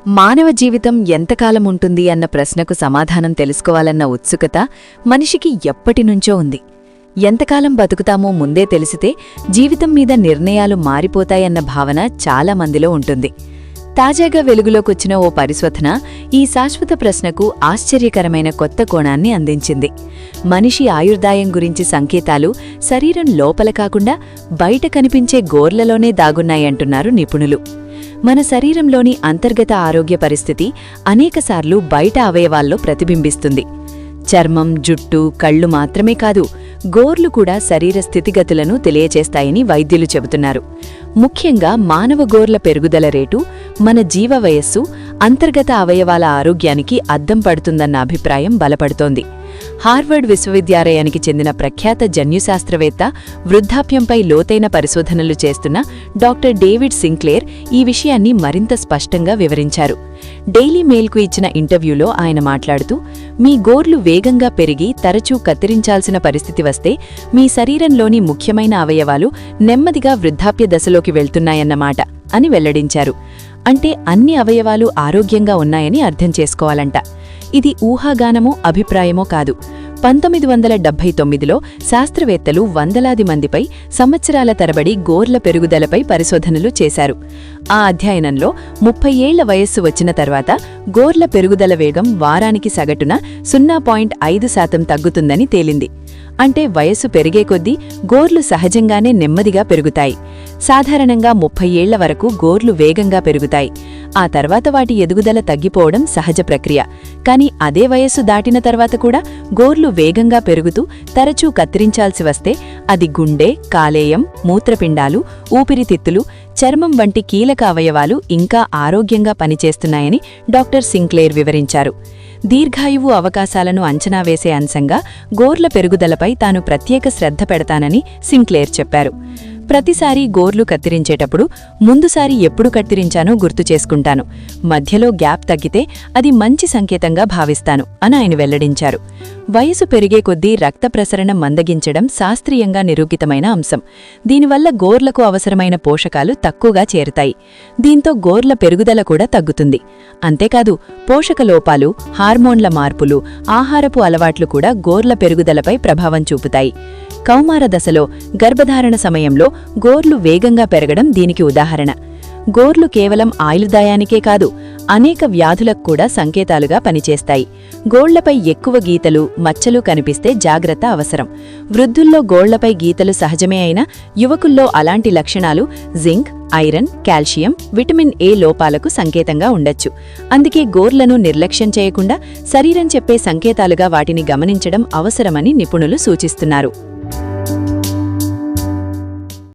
మానవ జీవితం ఎంతకాలం ఉంటుంది అన్న ప్రశ్నకు సమాధానం తెలుసుకోవాలన్న ఉత్సుకత మనిషికి ఎప్పటినుంచో ఉంది. ఎంతకాలం బతుకుతామో ముందే తెలిసితే జీవితం మీద నిర్ణయాలు మారిపోతాయన్న భావన చాలా మందిలో ఉంటుంది. తాజాగా వెలుగులోకొచ్చిన ఓ పరిశోధన ఈ శాశ్వత ప్రశ్నకు ఆశ్చర్యకరమైన కొత్త కోణాన్ని అందించింది. మనిషి ఆయుర్దాయం గురించి సంకేతాలు శరీరం లోపల కాకుండా బయట కనిపించే గోర్లలోనే దాగున్నాయంటున్నారు నిపుణులు. మన శరీరంలోని అంతర్గత ఆరోగ్య పరిస్థితి అనేకసార్లు బయట అవయవాల్లో ప్రతిబింబిస్తుంది. చర్మం, జుట్టు, కళ్ళు మాత్రమే కాదు, గోర్లు కూడా శరీర స్థితిగతులను తెలియచేస్తాయని వైద్యులు చెబుతున్నారు. ముఖ్యంగా మానవ గోర్ల పెరుగుదల రేటు మన జీవ వయస్సు, అంతర్గత అవయవాల ఆరోగ్యానికి అద్దం పడుతుందన్న అభిప్రాయం బలపడుతోంది. హార్వర్డ్ విశ్వవిద్యాలయానికి చెందిన ప్రఖ్యాత జన్యుశాస్త్రవేత్త, వృద్ధాప్యంపై లోతైన పరిశోధనలు చేస్తున్న డాక్టర్ డేవిడ్ సింక్లేర్ ఈ విషయాన్ని మరింత స్పష్టంగా వివరించారు. డైలీ మెయిల్కు ఇచ్చిన ఇంటర్వ్యూలో ఆయన మాట్లాడుతూ, మీ గోర్లు వేగంగా పెరిగి తరచూ కత్తిరించాల్సిన పరిస్థితి వస్తే మీ శరీరంలోని ముఖ్యమైన అవయవాలు నెమ్మదిగా వృద్ధాప్య దశలోకి వెళ్తున్నాయన్నమాట అని వెల్లడించారు. అంటే అన్ని అవయవాలు ఆరోగ్యంగా ఉన్నాయని అర్థం చేసుకోవాలంట. ఇది ఊహాగానమో అభిప్రాయమో కాదు. 1979లో శాస్త్రవేత్తలు వందలాది మందిపై సంవత్సరాల తరబడి గోర్ల పెరుగుదలపై పరిశోధనలు చేశారు. ఆ అధ్యయనంలో 30 ఏళ్ల వయస్సు వచ్చిన తర్వాత గోర్ల పెరుగుదల వేగం వారానికి సగటున 0.5% తగ్గుతుందని తేలింది. అంటే వయస్సు పెరిగే కొద్దీ గోర్లు సహజంగానే నెమ్మదిగా పెరుగుతాయి. సాధారణంగా 30 ఏళ్ల వరకు గోర్లు వేగంగా పెరుగుతాయి. ఆ తర్వాత వాటి ఎదుగుదల తగ్గిపోవడం సహజ ప్రక్రియ. కానీ అదే వయస్సు దాటిన తర్వాత కూడా గోర్లు వేగంగా పెరుగుతూ తరచూ కత్తిరించాల్సి వస్తే అది గుండె, కాలేయం, మూత్రపిండాలు, ఊపిరితిత్తులు, చర్మం వంటి కీలక అవయవాలు ఇంకా ఆరోగ్యంగా పనిచేస్తున్నాయని డాక్టర్ సింక్లేర్ వివరించారు. దీర్ఘాయువు అవకాశాలను అంచనా వేసే అంశంగా గోర్ల పెరుగుదలపై తాను ప్రత్యేక శ్రద్ధ పెడతానని సింక్లేర్ చెప్పారు. ప్రతిసారీ గోర్లు కత్తిరించేటప్పుడు ముందుసారి ఎప్పుడు కత్తిరించానో గుర్తు చేసుకుంటాను. మధ్యలో గ్యాప్ తగ్గితే అది మంచి సంకేతంగా భావిస్తాను అని ఆయన వెల్లడించారు. వయసు పెరిగే కొద్దీ రక్త ప్రసరణ మందగించడం శాస్త్రీయంగా నిరూపితమైన అంశం. దీనివల్ల గోర్లకు అవసరమైన పోషకాలు తక్కువగా చేరుతాయి. దీంతో గోర్ల పెరుగుదల కూడా తగ్గుతుంది. అంతేకాదు, పోషక లోపాలు, హార్మోన్ల మార్పులు, ఆహారపు అలవాట్లు కూడా గోర్ల పెరుగుదలపై ప్రభావం చూపుతాయి. కౌమార దశలో, గర్భధారణ సమయంలో గోర్లు వేగంగా పెరగడం దీనికి ఉదాహరణ. గోర్లు కేవలం ఆయుర్దాయానికే కాదు, అనేక వ్యాధులకు కూడా సంకేతాలుగా పనిచేస్తాయి. గోళ్లపై ఎక్కువ గీతలు, మచ్చలు కనిపిస్తే జాగ్రత్త అవసరం. వృద్ధుల్లో గోళ్లపై గీతలు సహజమే అయినా యువకుల్లో అలాంటి లక్షణాలు zinc, iron, calcium, vitamin A లోపాలకు సంకేతంగా ఉండొచ్చు. అందుకే గోర్లను నిర్లక్ష్యం చేయకుండా శరీరం చెప్పే సంకేతాలుగా వాటిని గమనించడం అవసరమని నిపుణులు సూచిస్తున్నారు.